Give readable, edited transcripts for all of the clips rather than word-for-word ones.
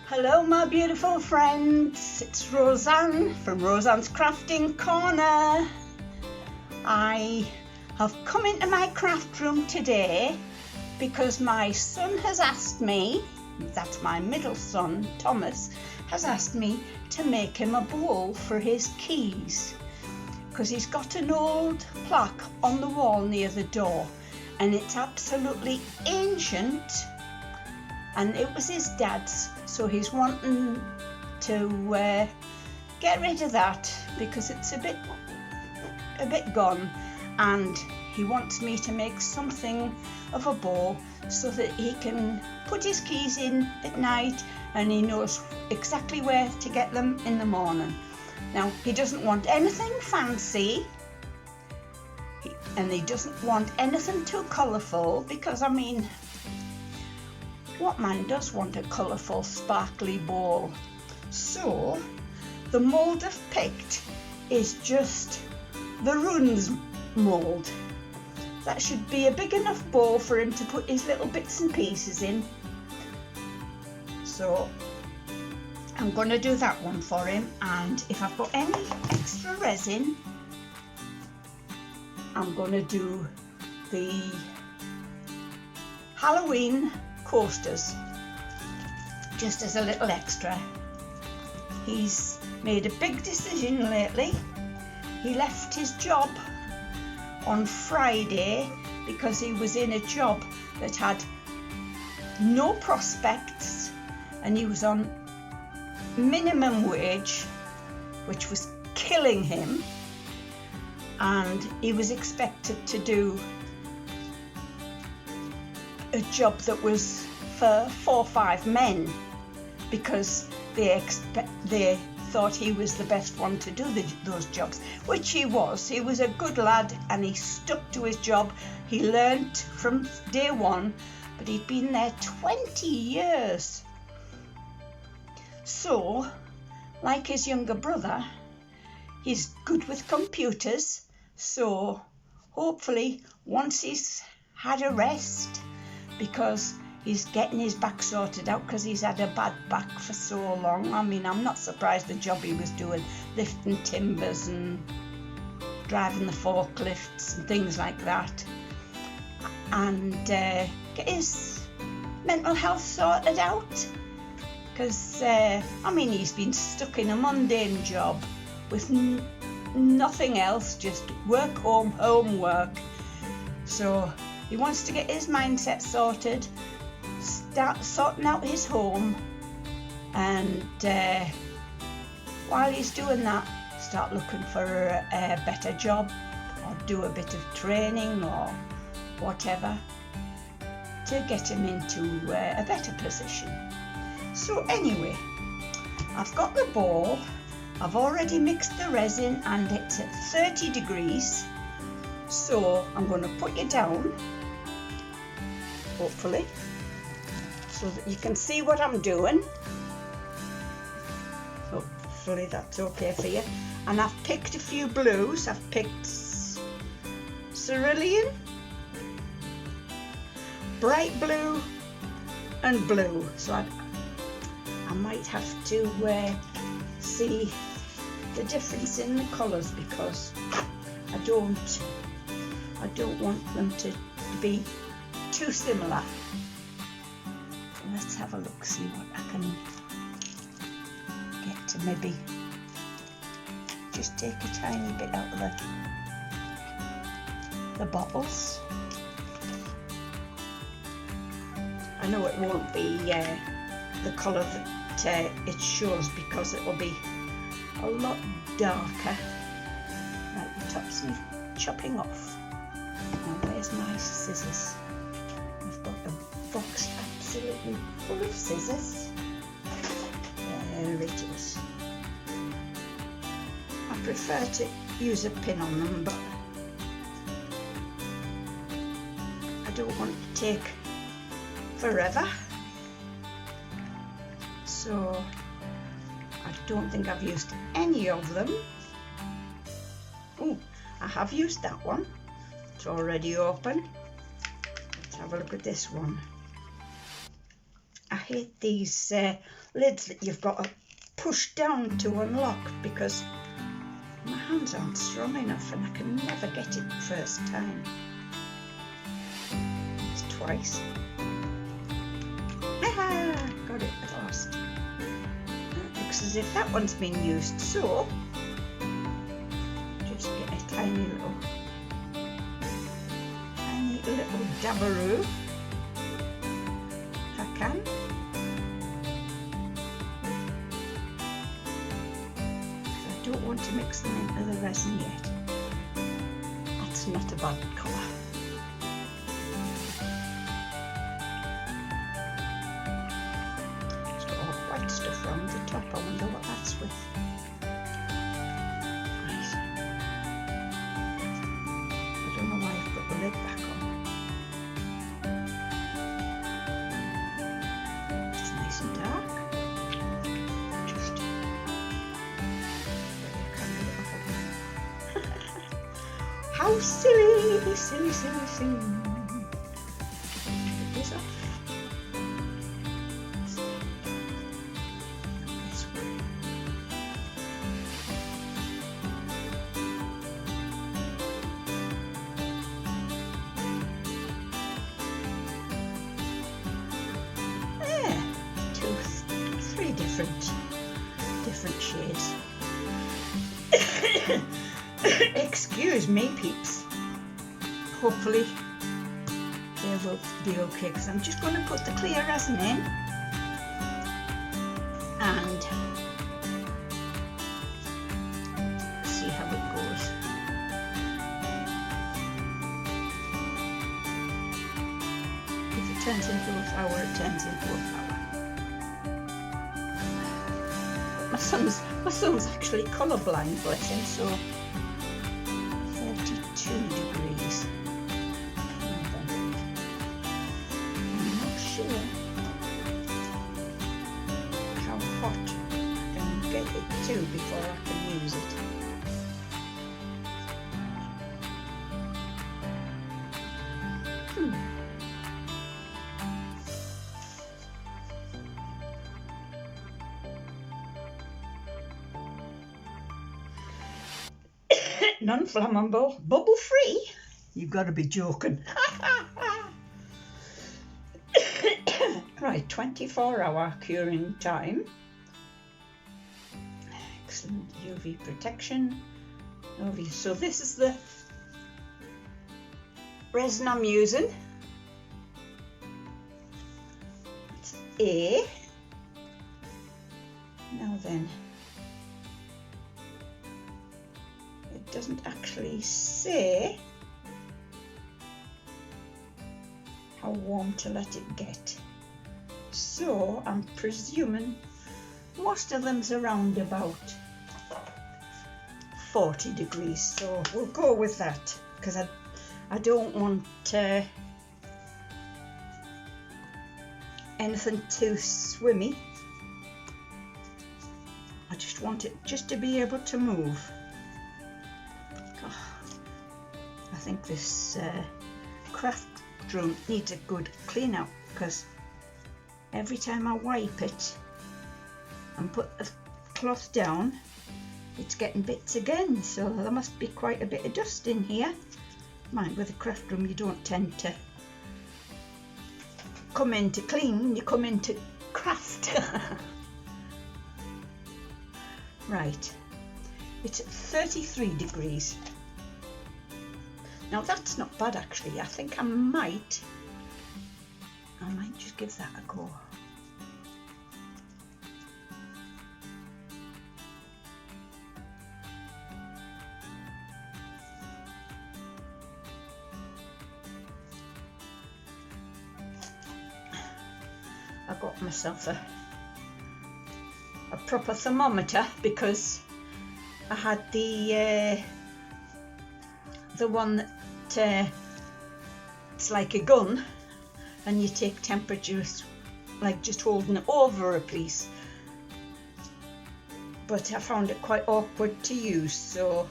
Hello my beautiful friends, it's Roseanne from Roseanne's Crafting Corner. I have come into my craft room today because my son has asked me, that's my middle son Thomas, has asked me to make him a bowl for his keys, because he's got an old plaque on the wall near the door and it's absolutely ancient and it was his dad's, so he's wanting to get rid of that because it's a bit gone, and he wants me to make something of a bowl so that he can put his keys in at night and he knows exactly where to get them in the morning. Now, he doesn't want anything fancy and he doesn't want anything too colourful, because I mean, what man does want a colourful sparkly bowl? So the mould I've picked is just the runes mould. That should be a big enough bowl for him to put his little bits and pieces in. So I'm going to do that one for him, and if I've got any extra resin, I'm going to do the Halloween coasters just as a little extra. He's made a big decision lately. He left his job on Friday because he was in a job that had no prospects and he was on minimum wage, which was killing him, and he was expected to do a job that was for 4 or 5 men because they thought he was the best one to do those jobs, which he was. He was a good lad and he stuck to his job. He learnt from day one, but he'd been there 20 years. So, like his younger brother, he's good with computers, so hopefully once he's had a rest, because he's getting his back sorted out because he's had a bad back for so long. I mean, I'm not surprised the job he was doing, lifting timbers and driving the forklifts and things like that, and get his mental health sorted out, because I mean, he's been stuck in a mundane job with nothing else, just work, home, homework. So he wants to get his mindset sorted, start sorting out his home, and while he's doing that, start looking for a better job or do a bit of training or whatever to get him into a better position. So anyway, I've got the bowl, I've already mixed the resin and it's at 30 degrees. So I'm going to put you down, hopefully, so that you can see what I'm doing. Hopefully that's okay for you. And I've picked a few blues. I've picked cerulean, bright blue and blue. So I might have to see the difference in the colours, because I don't want them to be too similar. Let's have a look, see what I can get to maybe just take a tiny bit out of the bottles. I know it won't be the colour that it shows, because it will be a lot darker. Right, the tops need chopping off. Now where's my scissors? I've got a box absolutely full of scissors. There it is. I prefer to use a pin on them, but I don't want to take forever. So I don't think I've used any of them. Oh, I have used that one. It's already open. Let's have a look at this one. I hate these lids that you've got to push down to unlock because my hands aren't strong enough and I can never get it the first time. It's twice. Aha! Got it at last. It looks as if that one's been used, so just get a tiny little dabberoo if I can. I don't want to mix them into the resin yet. That's not a bad colour. It's got all white stuff around the top. I wonder what that's with. Right. I don't know why I've put the lid back on. It's nice and dark. Just get the camera off again. How silly, silly, silly, silly. Get this off. This one. There, three different shades. Excuse me, peeps. Hopefully they will be okay because I'm just going to put the clear resin in and see how it goes. If it turns into a flower, it turns into a flower. My son's actually colourblind, bless him, so 32 degrees. I'm not sure how hot I can get it to before I can use it. Non-flammable, bubble free? You've got to be joking. Right, 24-hour curing time. Excellent UV protection. So this is the resin I'm using. It's A. Now then, it doesn't actually say how warm to let it get, so I'm presuming most of them's around about 40 degrees, so we'll go with that because I don't want anything too swimmy. I just want it just to be able to move. I think this craft room needs a good clean out because every time I wipe it and put the cloth down, it's getting bits again, so there must be quite a bit of dust in here. Mind, with a craft room you don't tend to come in to clean, you come in to craft. Right, it's 33 degrees. Now that's not bad actually. I think I might just give that a go. I got myself a proper thermometer because I had the one that it's like a gun and you take temperatures like just holding it over a piece, but I found it quite awkward to use, so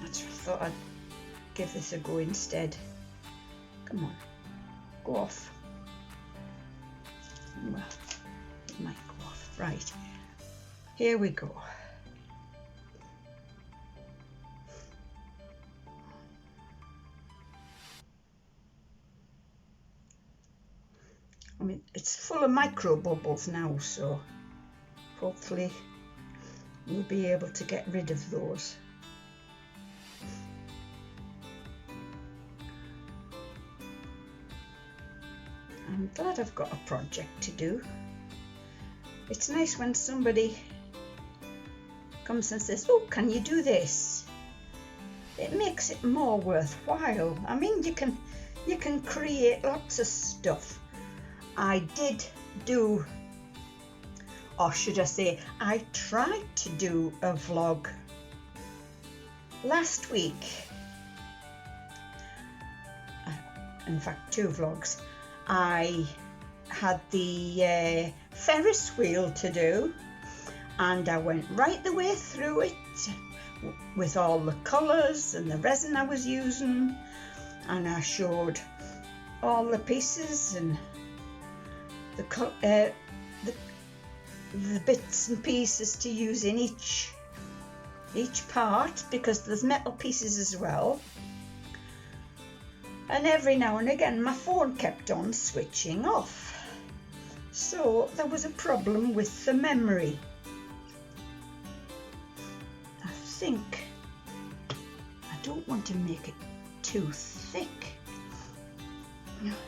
I thought I'd give this a go instead. Come on, go off. Well, it might go off. Right, here we go. I mean, it's full of micro bubbles now, so hopefully we'll be able to get rid of those. I'm glad I've got a project to do. It's nice when somebody comes and says, oh, can you do this? It makes it more worthwhile. I mean, you can create lots of stuff. I did do, or should I say, I tried to do a vlog last week. In fact, 2 vlogs. I had the Ferris wheel to do, and I went right the way through it with all the colours and the resin I was using, and I showed all the pieces and the bits and pieces to use in each part, because there's metal pieces as well. And every now and again my phone kept on switching off, so there was a problem with the memory. I think I don't want to make it too thick.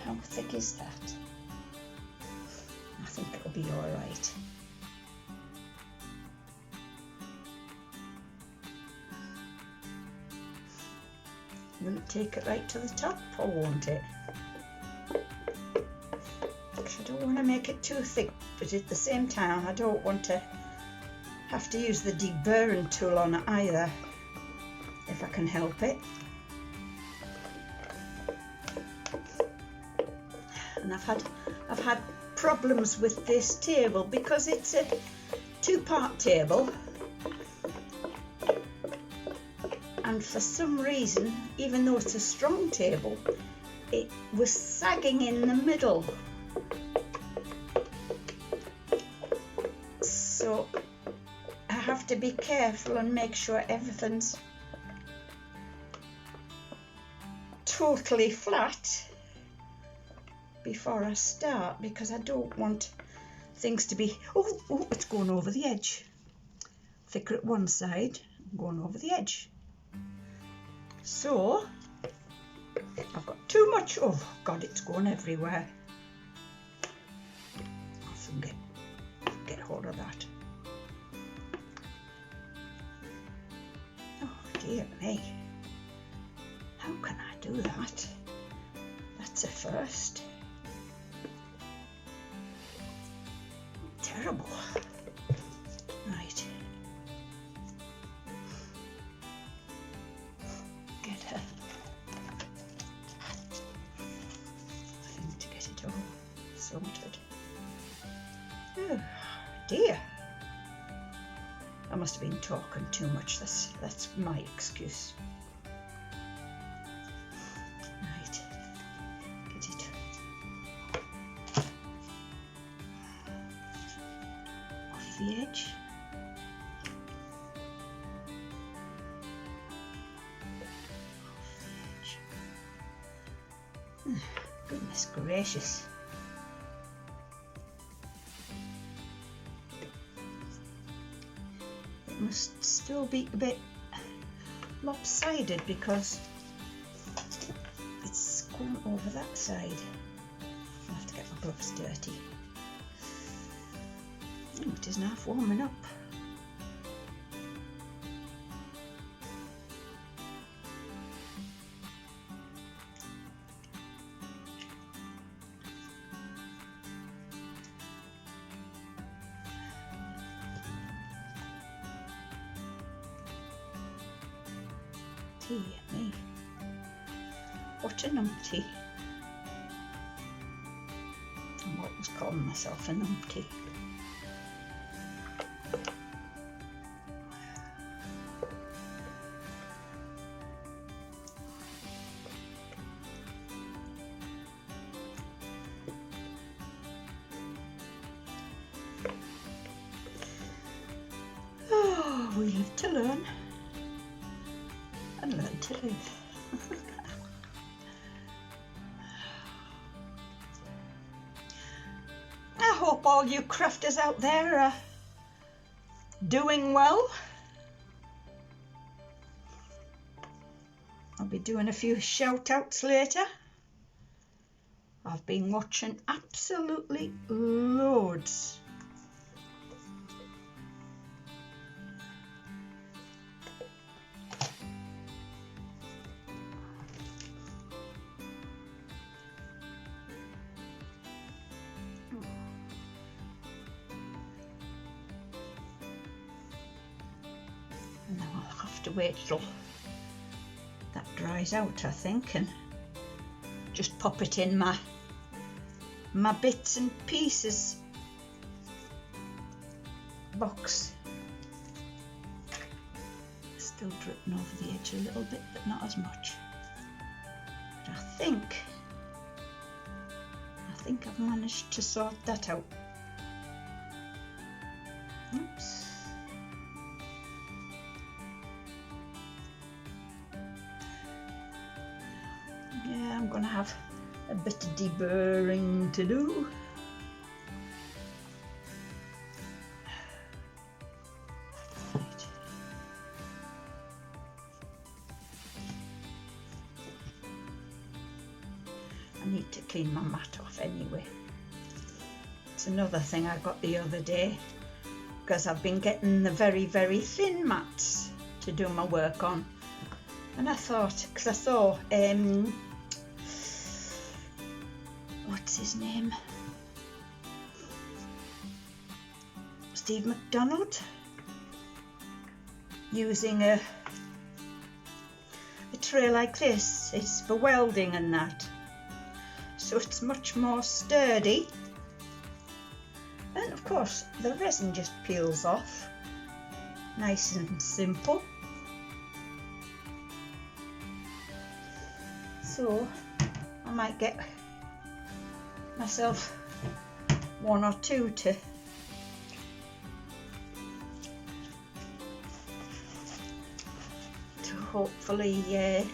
How thick is that? I think it'll be all right. Will it take it right to the top, or won't it? I don't want to make it too thick, but at the same time I don't want to have to use the deburring tool on it either, if I can help it. And I've had problems with this table because it's a 2-part table, and for some reason, even though it's a strong table, it was sagging in the middle. So I have to be careful and make sure everything's totally flat before I start, because I don't want things to be, oh, it's going over the edge. Thicker at one side, going over the edge. So I've got too much, oh God, it's going everywhere. I'll soon get hold of that. Oh dear me, how can I do that? That's a first. Terrible. Right. Get her. I need to get it all sorted. Oh dear. I must have been talking too much. That's my excuse. Right. Get it. Off the edge. Goodness gracious. It must still be a bit lopsided because it's going over that side. I'll have to get my gloves dirty. Oh, it isn't half warming up. Dear me, what a numpty. I'm always calling myself a numpty. to learn and learn to live. I hope all you crafters out there are doing well. I'll be doing a few shout outs later. I've been watching absolutely loads. Now I'll have to wait till that dries out, I think, and just pop it in my bits and pieces box. Still dripping over the edge a little bit, but not as much. But I think I've managed to sort that out. Oops. Yeah, I'm gonna have a bit of deburring to do. Right. I need to clean my mat off anyway. It's another thing I got the other day, because I've been getting the very, very thin mats to do my work on. And I thought, because I saw, what's his name? Steve McDonald, using a tray like this. It's for welding and that. So it's much more sturdy. And of course, the resin just peels off. Nice and simple. So I might get myself one or two to hopefully,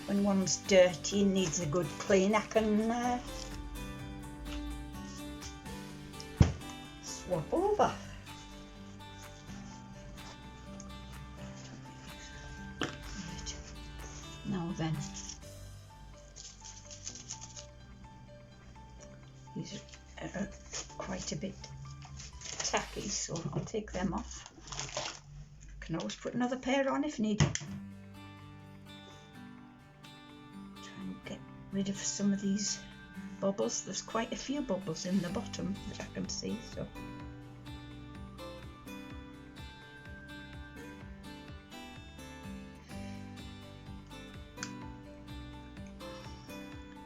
when one's dirty and needs a good clean, I can swap over. Right. Now then, these are quite a bit tacky, so I'll take them off. Can always put another pair on if needed. Try and get rid of some of these bubbles. There's quite a few bubbles in the bottom that I can see, so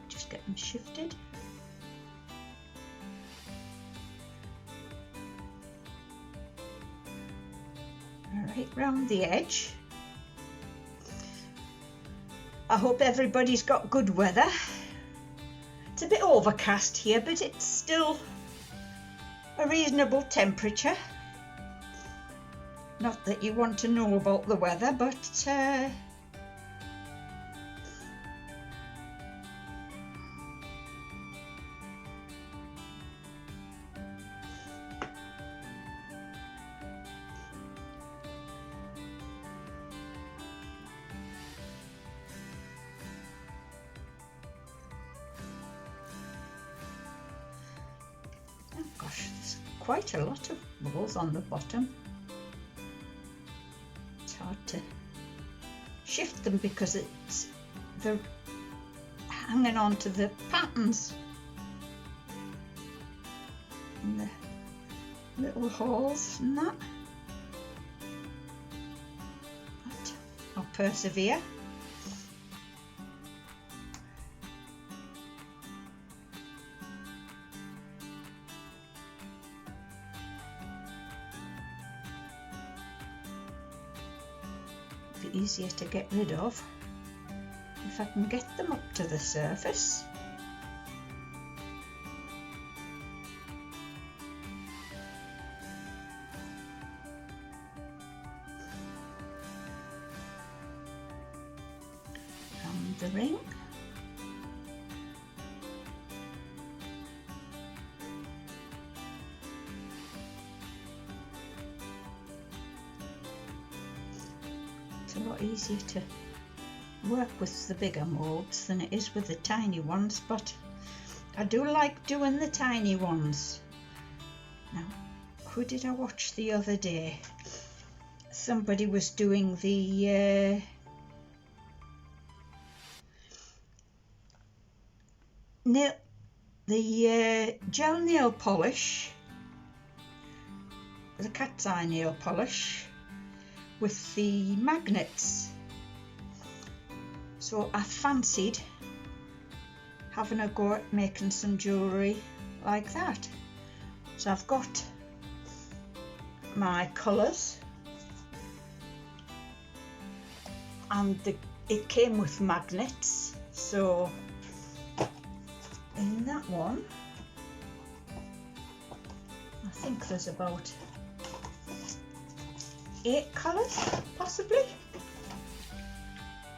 just get them shifted. Right round the edge. I hope everybody's got good weather. It's a bit overcast here, but it's still a reasonable temperature. Not that you want to know about the weather, but oh gosh, there's quite a lot of bubbles on the bottom. It's hard to shift them because they're hanging on to the patterns and the little holes and that. But I'll persevere. Easier to get rid of if I can get them up to the surface. the ring. It's a lot easier to work with the bigger moulds than it is with the tiny ones, but I do like doing the tiny ones. Now, who did I watch the other day? Somebody was doing the gel nail polish, the cat's eye nail polish with the magnets. So I fancied having a go at making some jewellery like that. So I've got my colours, and it came with magnets. So in that one, I think there's about 8 colours, possibly.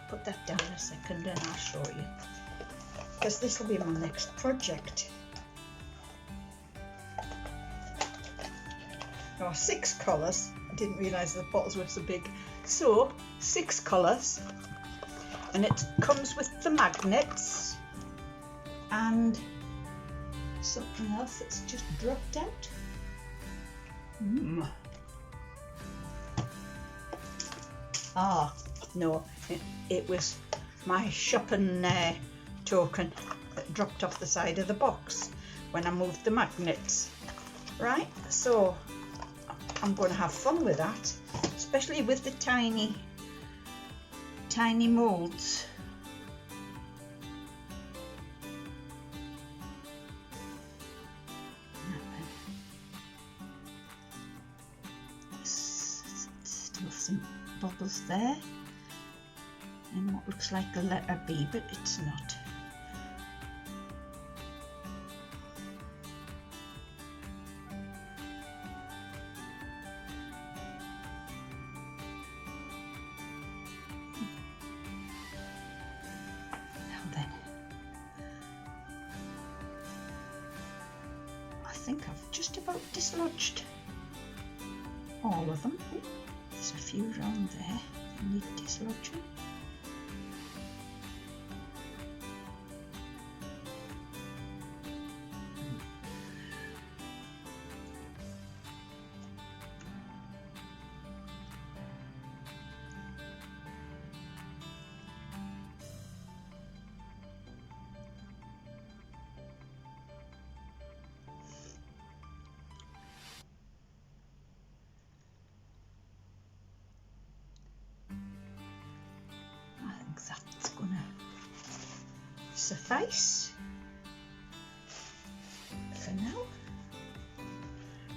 Put that down a second and I'll show you, because this will be my next project. There are 6 colours. I didn't realise the bottles were so big. So 6 colours, and it comes with the magnets and something else that's just dropped out. Ah, no, it was my shopping token that dropped off the side of the box when I moved the magnets. Right, so I'm going to have fun with that, especially with the tiny moulds. Still some bubbles there, and what looks like the letter B, but it's not. I think I've just about dislodged all of them. There's a few around there that need dislodging. That's gonna suffice for now.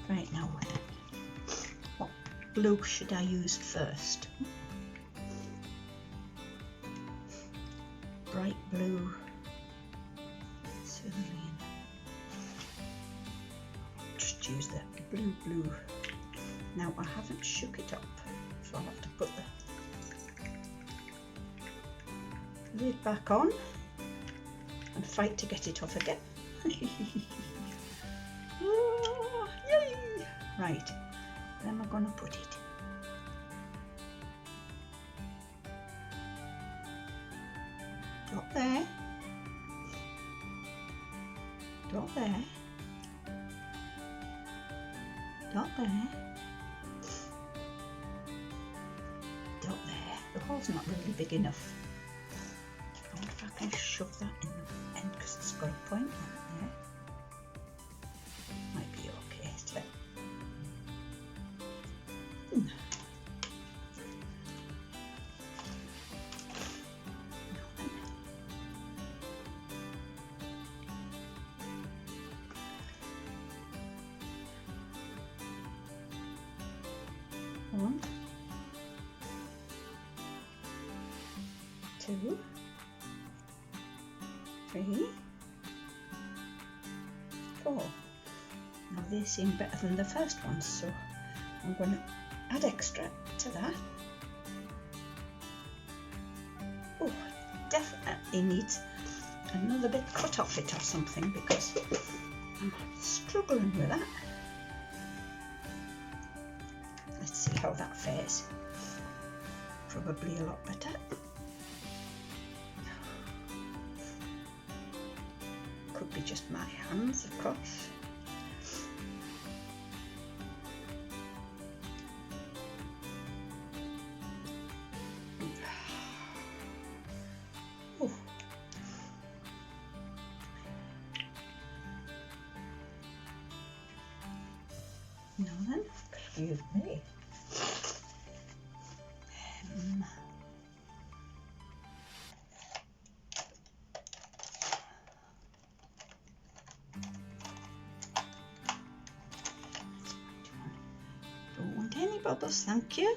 Right, now what blue should I use first? Bright blue, cerulean. Just use that blue. Now I haven't shook it up, so I'll have to put the lid back on and fight to get it off again. Oh, yay! Right, where am I going to put it? Dot there, dot there, dot there, dot there. The hole's not really big enough. I wonder if I can shove that in the end because it's got a point on it there. Might be okay. One, two, 3, 4. Now they seem better than the first ones, so I'm going to add extra to that. Oh, definitely he needs another bit cut off it or something, because I'm struggling with that. Let's see how that fares. Probably a lot better. Could be just my hands, of course. Oh. Now then, excuse me. Don't want any bubbles, thank you.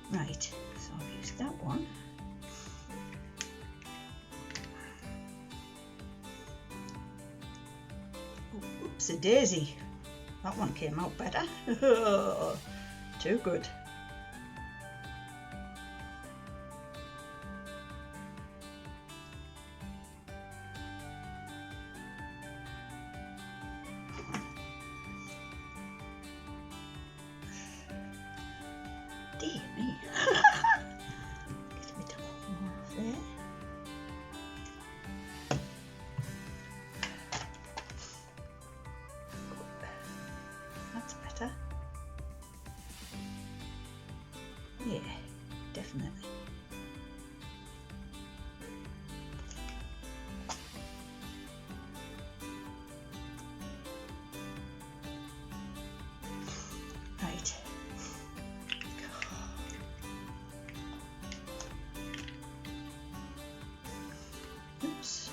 Right, so I've used that one. Oh, oopsie daisy. That one came out better. Too good. Dear me. Get a bit more there. That's better. Yeah, definitely. Right. Oops.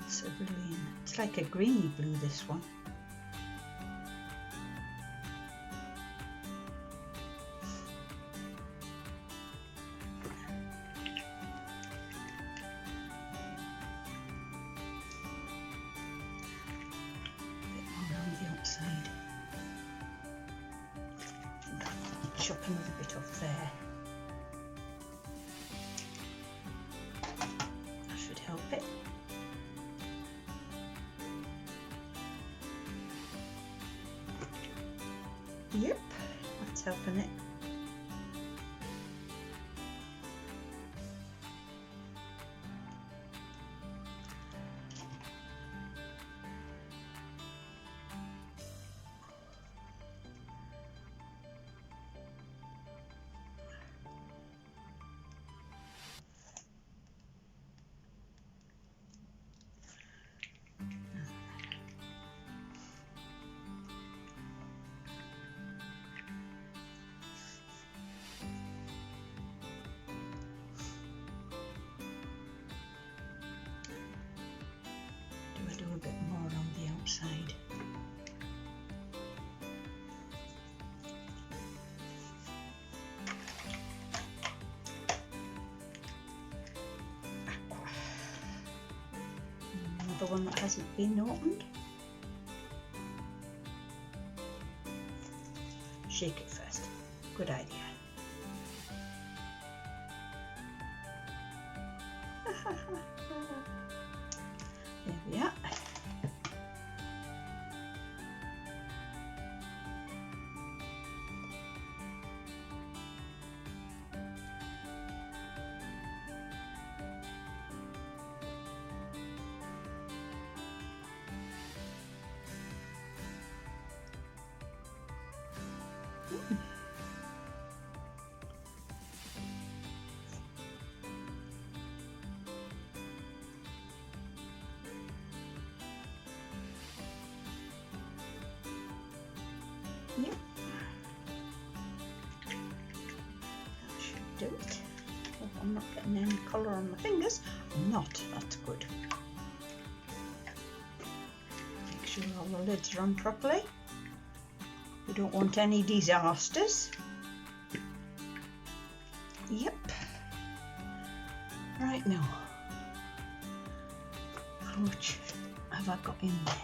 Cerulean. It's like a greeny blue, this one. Bit more around the outside. Chop another bit off there. That should help it. Yep, that's helping it. Do a bit more on the outside. Aqua. Another one that hasn't been opened. Shake it first. Good idea. There we are. Yep. That should do it. Oh, I'm not getting any colour on my fingers. I'm not. That's good. Make sure all the lids are on properly. We don't want any disasters. Yep. Right now, how much have I got in there?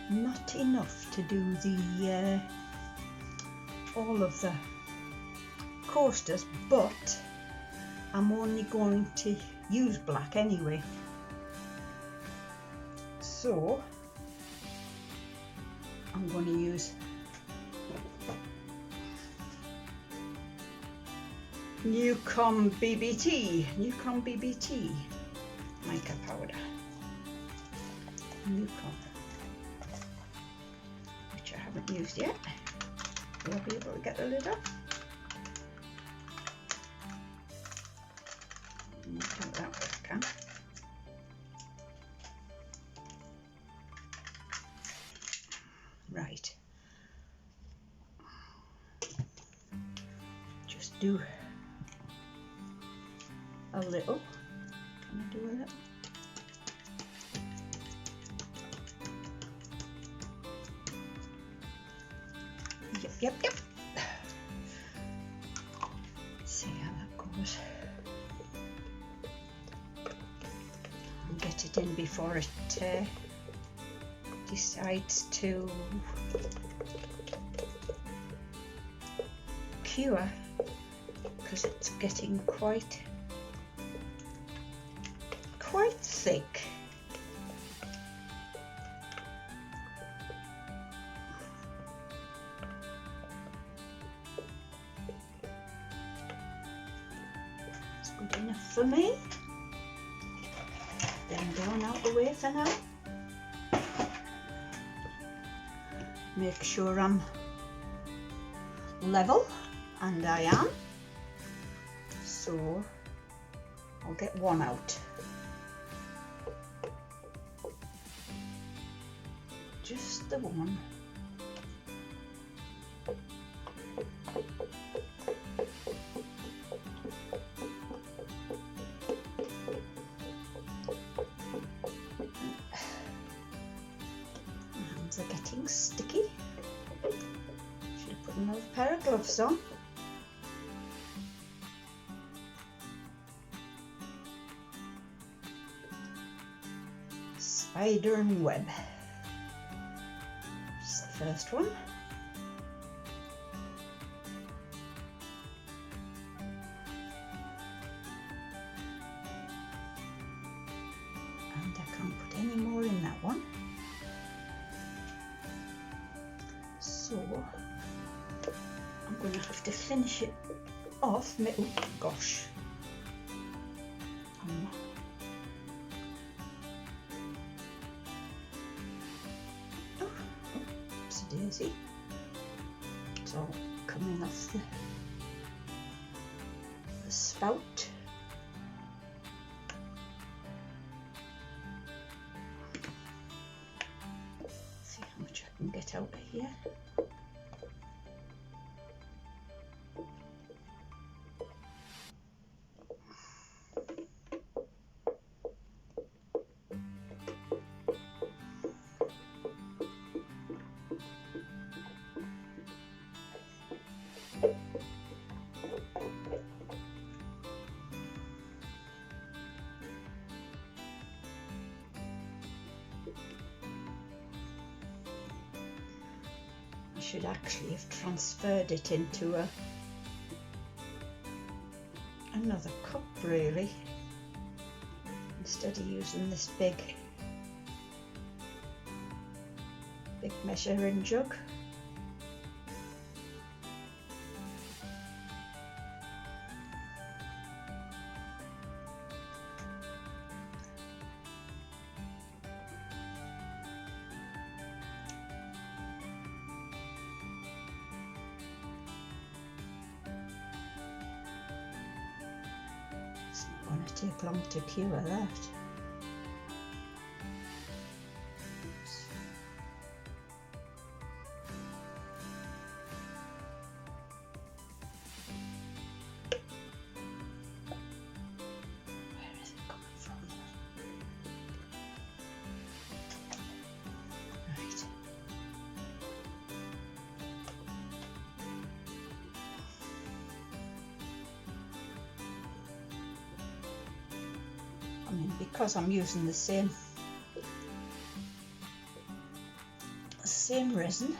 Not enough to do the all of the coasters, but I'm only going to use black anyway. So I'm going to use Newcomb BBT mica powder. Newcomb, which I haven't used yet. Will I be able to get the lid off? That way I can. Right. Just do a little. Can I do a little? Yep. See how that goes. I'll get it in before it decides to cure, because it's getting quite thick. It's good enough for me. Then going out the way for now. Make sure I'm level, and I am. So I'll get one out. Just the one. Hands are getting sticky. Should have put another pair of gloves on. Spider and web. It's the first one. And I can't put any more in that one. So I'm going to have to finish it off. Oh gosh. Daisy. It's all coming off the spout. See how much I can get out of here. Should actually have transferred it into another cup really, instead of using this big measuring jug. It's not going to take long to cure that. Where is it coming from? Right. because I'm using the same resin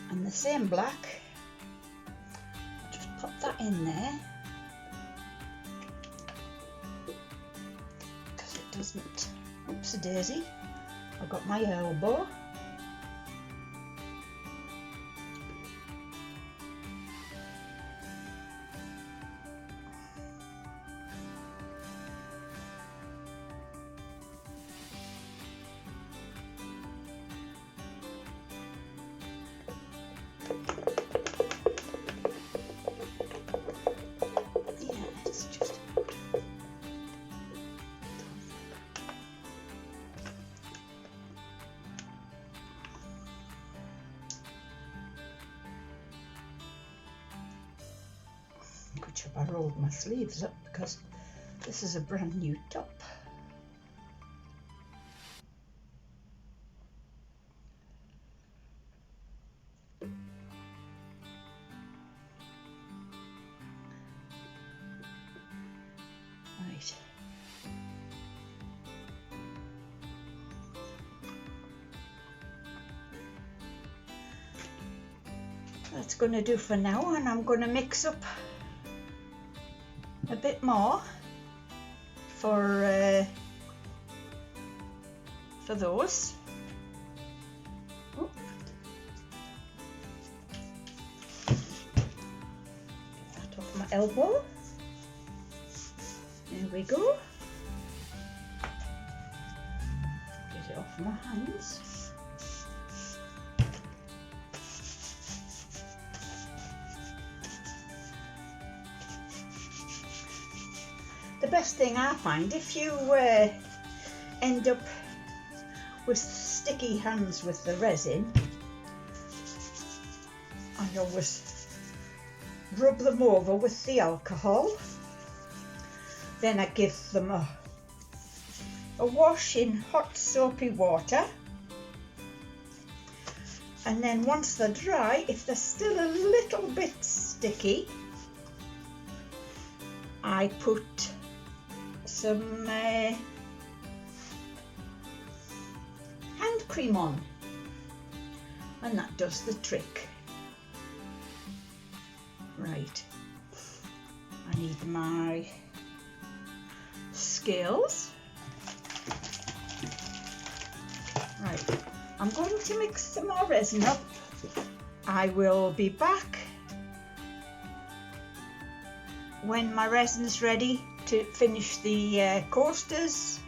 and the same black, I'll just pop that in there because it doesn't, oopsie daisy, I've got my elbow. I rolled my sleeves up because this is a brand new top. Right. That's going to do for now, and I'm going to mix up a bit more for those. Oh. Get that off my elbow. There we go. Get it off my hands. The best thing I find, if you end up with sticky hands with the resin, I always rub them over with the alcohol. Then I give them a wash in hot soapy water. And then once they're dry, if they're still a little bit sticky, I put some hand cream on, and that does the trick. Right, I need my scales. Right, I'm going to mix some more resin up. I will be back when my resin's ready to finish the coasters,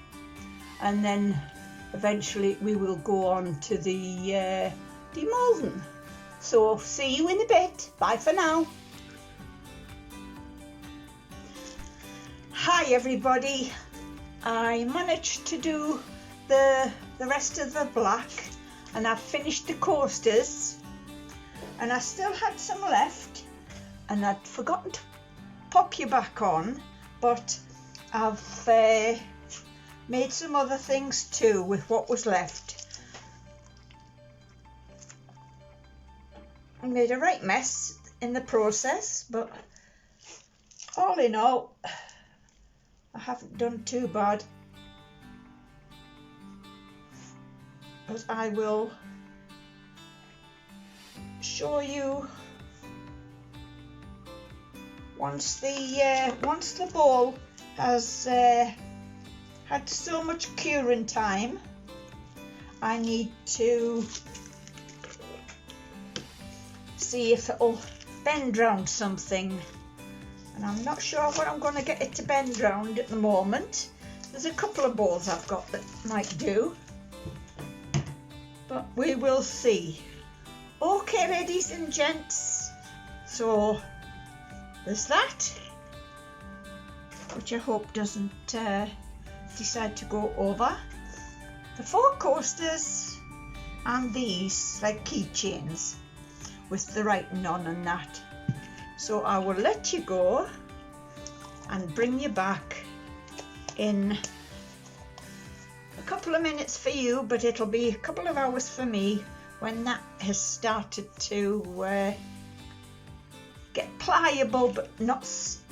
and then eventually we will go on to the demoulding. So see you in a bit. Bye for now. Hi everybody. I managed to do the rest of the black, and I've finished the coasters, and I still had some left, and I'd forgotten to pop you back on, but I've made some other things too with what was left. I made a right mess in the process, but all in all, I haven't done too bad. But I will show you once the bowl has had so much curing time. I need to see if it'll bend round something, and I'm not sure what I'm going to get it to bend round at the moment. There's a couple of balls I've got that might do, but we will see. Okay, ladies and gents, so there's that, which I hope doesn't decide to go over. The 4 coasters and these like keychains with the writing on and that. So I will let you go and bring you back in a couple of minutes for you, but it'll be a couple of hours for me when that has started to get pliable but not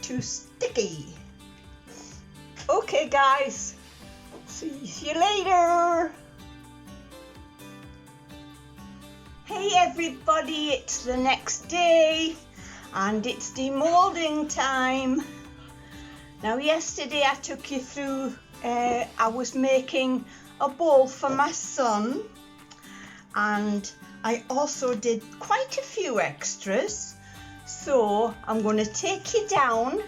too sticky. Okay guys, see you later. Hey everybody, it's the next day and it's demoulding time. Now yesterday I took you through, I was making a bowl for my son, and I also did quite a few extras. So I'm going to take you down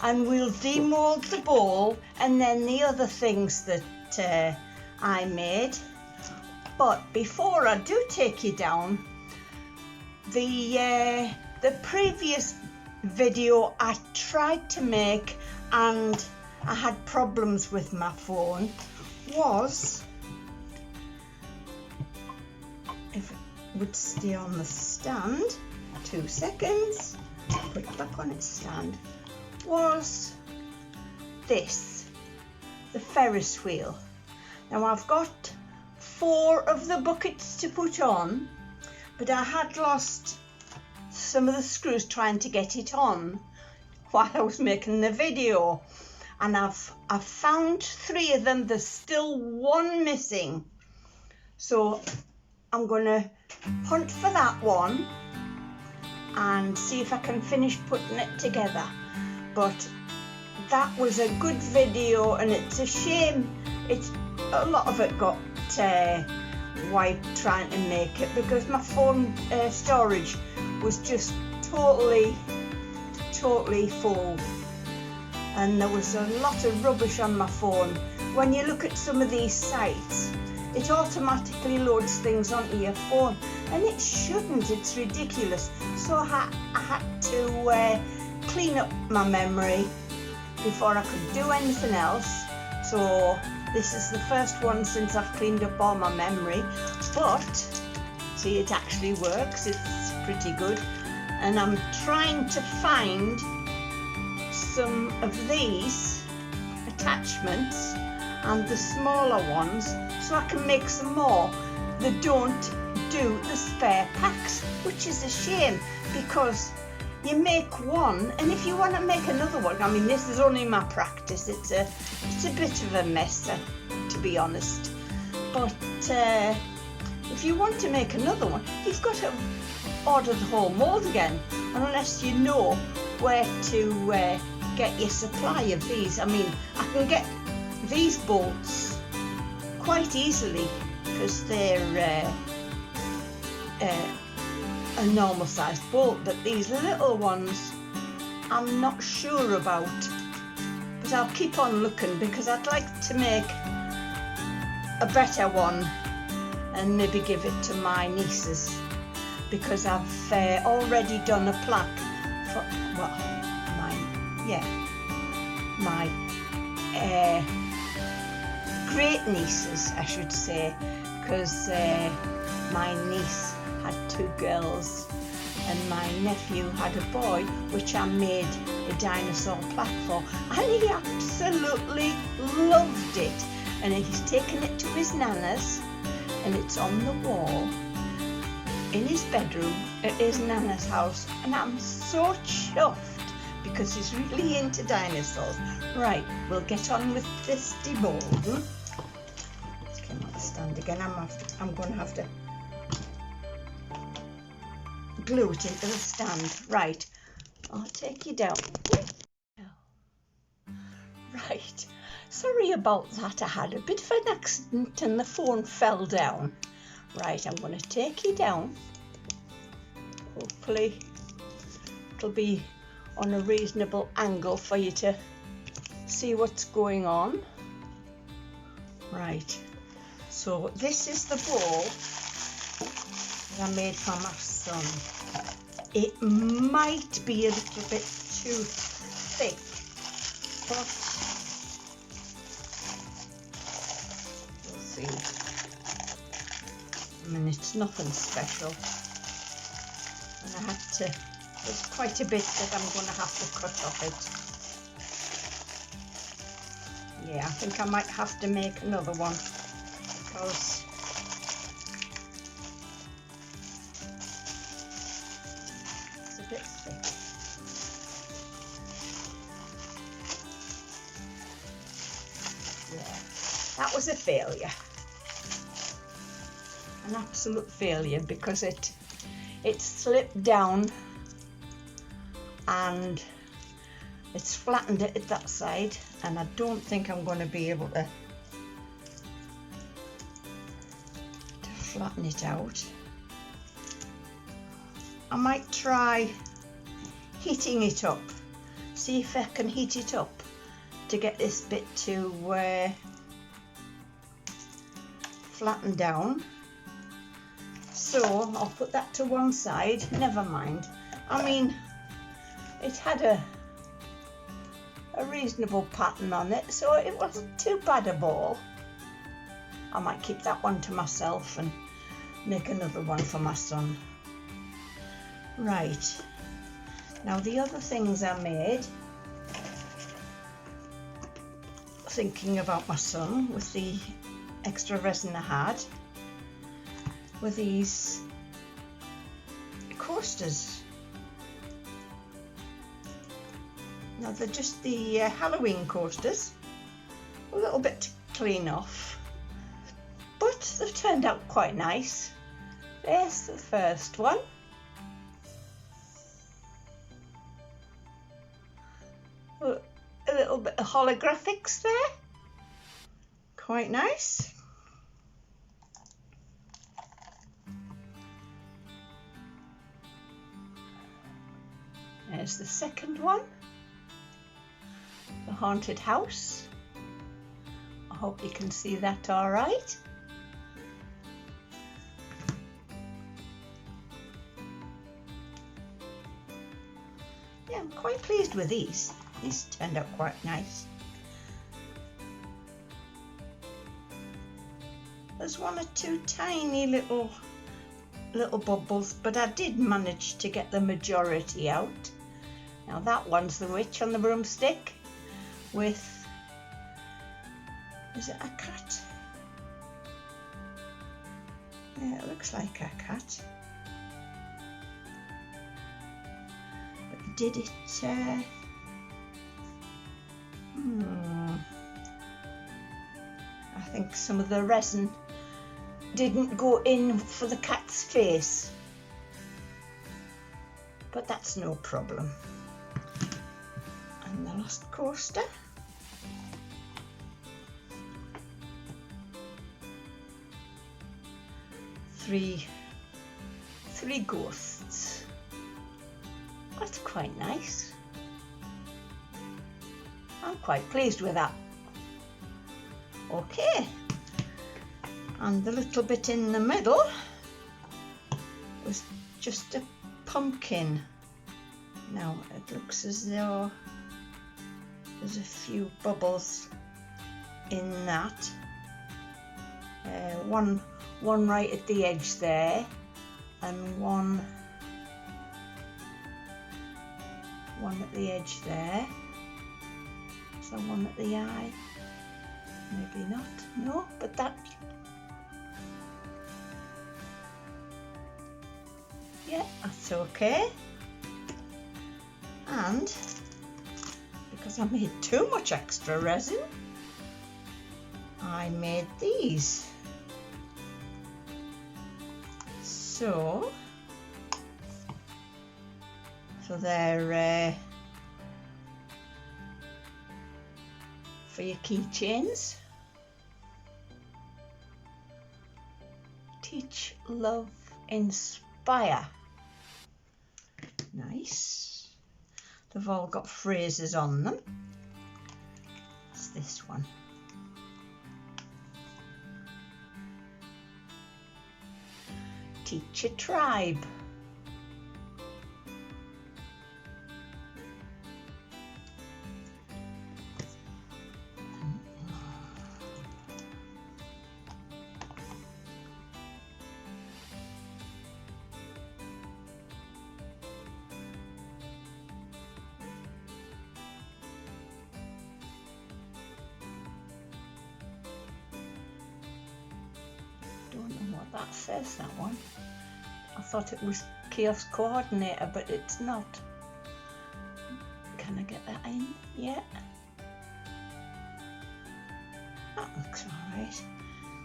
and we'll demold the bowl and then the other things that I made. But before I do take you down, the previous video I tried to make and I had problems with my phone was, if it would stay on the stand, 2 seconds, put it back on its stand, was this, the Ferris wheel. Now I've got 4 of the buckets to put on, but I had lost some of the screws trying to get it on while I was making the video, and I've found 3 of them. There's still 1 missing, so I'm gonna hunt for that one and see if I can finish putting it together. But that was a good video, and it's a shame it's a lot of it got wiped trying to make it, because my phone storage was just totally full, and there was a lot of rubbish on my phone. When you look at some of these sites, it automatically loads things onto your phone, and it shouldn't. It's ridiculous. So I had to clean up my memory before I could do anything else. So this is the first one since I've cleaned up all my memory, but see, it actually works. It's pretty good, and I'm trying to find some of these attachments and the smaller ones so I can make some more that don't do the spare packs, which is a shame, because you make one and if you want to make another one, I mean, this is only my practice, it's a bit of a mess, to be honest, but if you want to make another one, you've got to order the whole mould again, unless you know where to get your supply of these. I mean, I can get these bolts quite easily because they're a normal sized bolt, but these little ones I'm not sure about, but I'll keep on looking because I'd like to make a better one and maybe give it to my nieces, because I've already done a plaque for, well, my great nieces, I should say, because my niece had 2 girls and my nephew had a boy, which I made a dinosaur plaque for, and he absolutely loved it, and he's taken it to his nana's and it's on the wall in his bedroom at his nana's house, and I'm so chuffed because he's really into dinosaurs. Right, we'll get on with this demoulding. Let's come on the stand again. I'm going to have to glue it into the stand. Right, I'll take you down. Right, sorry about that. I had a bit of an accident and the phone fell down. Right, I'm going to take you down. Hopefully it'll be on a reasonable angle for you to see what's going on. Right, so this is the bowl that I made for my son. It might be a little bit too thick, but we'll see. I mean, it's nothing special, and I had to, there's quite a bit that I'm going to have to cut off it. Yeah, I think I might have to make another one because it's a bit thick. That was a failure. An absolute failure, because it slipped down and it's flattened it at that side, and I don't think I'm going to be able to flatten it out. I might try heating it up, see if I can heat it up to get this bit to flatten down. So I'll put that to one side. Never mind. I mean, it had a reasonable pattern on it, so it wasn't too bad a ball. I might keep that one to myself and make another one for my son. Right, now the other things I made, thinking about my son with the extra resin I had, were these coasters. Now they're just the Halloween coasters, a little bit to clean off, but they've turned out quite nice. There's the first one. A little bit of holographics there, quite nice. There's the second one, the haunted house. I hope you can see that all right. Yeah, I'm quite pleased with these. These turned out quite nice. There's one or two tiny little bubbles, but I did manage to get the majority out. Now that one's the witch on the broomstick with, is it a cat? Yeah, it looks like a cat. But did it, I think some of the resin didn't go in for the cat's face, but that's no problem. And the last coaster. Three ghosts. That's quite nice. I'm quite pleased with that. Okay, and the little bit in the middle was just a pumpkin. Now it looks as though there's a few bubbles in that. One right at the edge there, and one at the edge there. So one at the eye. Maybe not. No, but that. Yeah, that's okay. And because I made too much extra resin, I made these. So they're for your keychains. Teach, love, inspire. Nice. They've all got phrases on them. It's this one. Teach a tribe. Don't know what that says, that one. I thought it was Chaos Coordinator, but it's not. Can I get that in? Yeah. That looks alright. Right,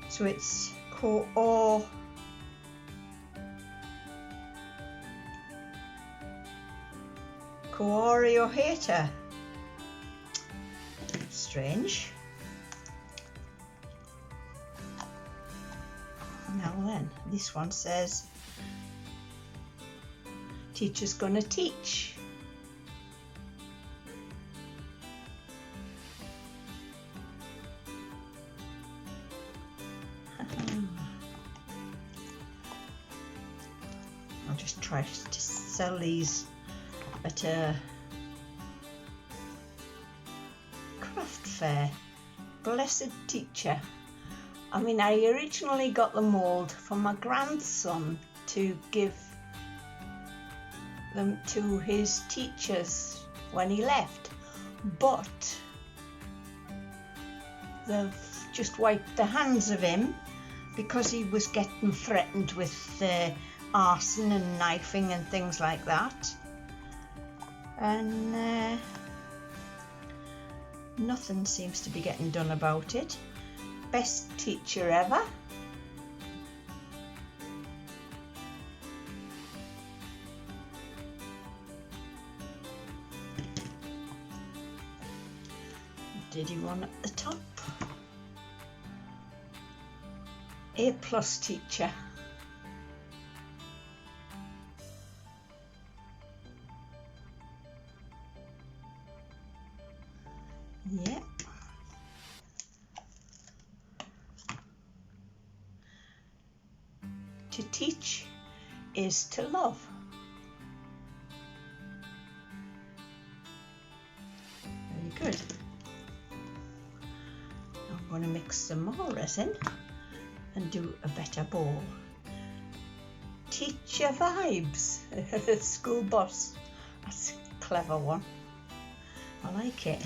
so it's Cooriohater. Strange. Now then, this one says teacher's gonna teach. I'll just try to sell these at a craft fair. Blessed teacher. I mean, I originally got the mould for my grandson to give them to his teachers when he left, but they've just wiped their hands of him because he was getting threatened with arson and knifing and things like that, and nothing seems to be getting done about it. Best teacher ever. Diddy one at the top. A+ teacher. Yep. To teach is to love. Very good. I'm going to mix some more resin and do a better bowl. Teacher vibes. School bus. That's a clever one. I like it.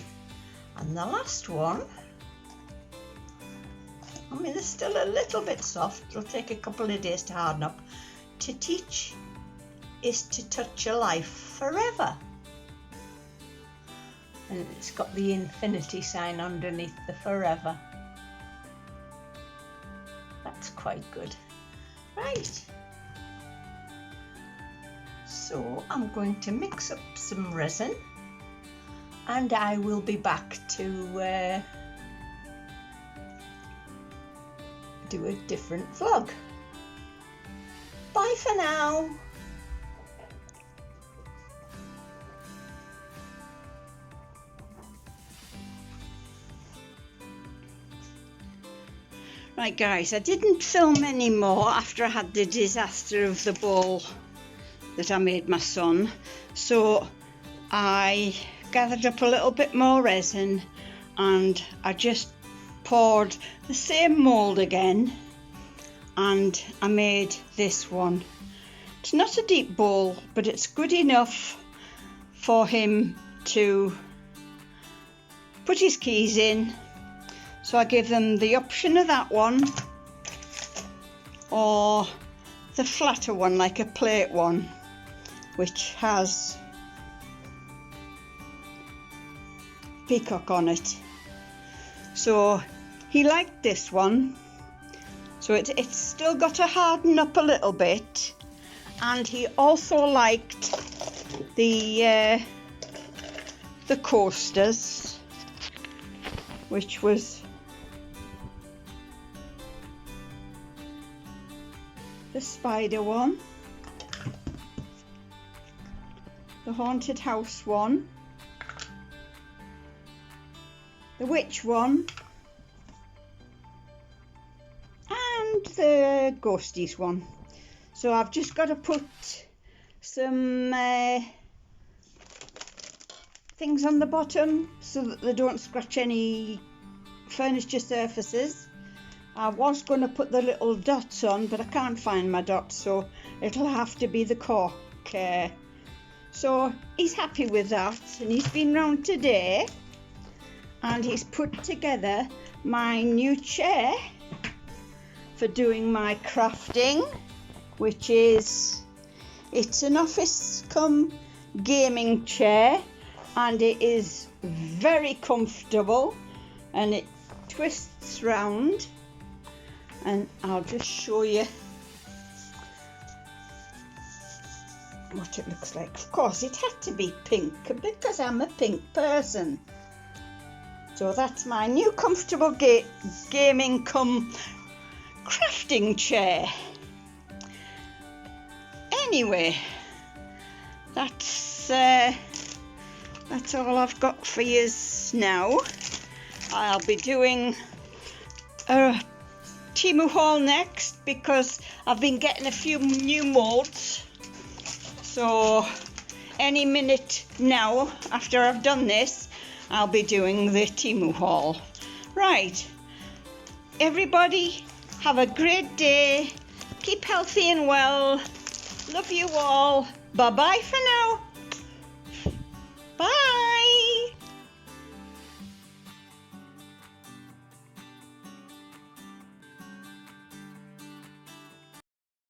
And the last one, I mean, it's still a little bit soft. It'll take a couple of days to harden up. To teach is to touch your life forever. And it's got the infinity sign underneath the forever. That's quite good. Right. So I'm going to mix up some resin and I will be back to do a different vlog. Bye for now. Right guys, I didn't film any more after I had the disaster of the bowl that I made my son, so I gathered up a little bit more resin and I just poured the same mould again and I made this one. It's not a deep bowl, but it's good enough for him to put his keys in. So I give them the option of that one or the flatter one, like a plate one, which has peacock on it. So he liked this one, so it's still got to harden up a little bit, and he also liked the coasters, which was the spider one, the haunted house one, the witch one, and the ghosties one. So I've just got to put some things on the bottom so that they don't scratch any furniture surfaces. I was going to put the little dots on, but I can't find my dots, so it'll have to be the cork. So he's happy with that, and he's been round today and he's put together my new chair for doing my crafting, which is, it's an office cum gaming chair, and it is very comfortable, and twists round, and I'll just show you what it looks like. Of course it had to be pink because I'm a pink person. So that's my new comfortable gaming cum crafting chair. Anyway, that's all I've got for you now. I'll be doing a Temu haul next because I've been getting a few new molds. So any minute now, after I've done this, I'll be doing the Temu haul. Right, everybody have a great day. Keep healthy and well. Love you all. Bye-bye for now.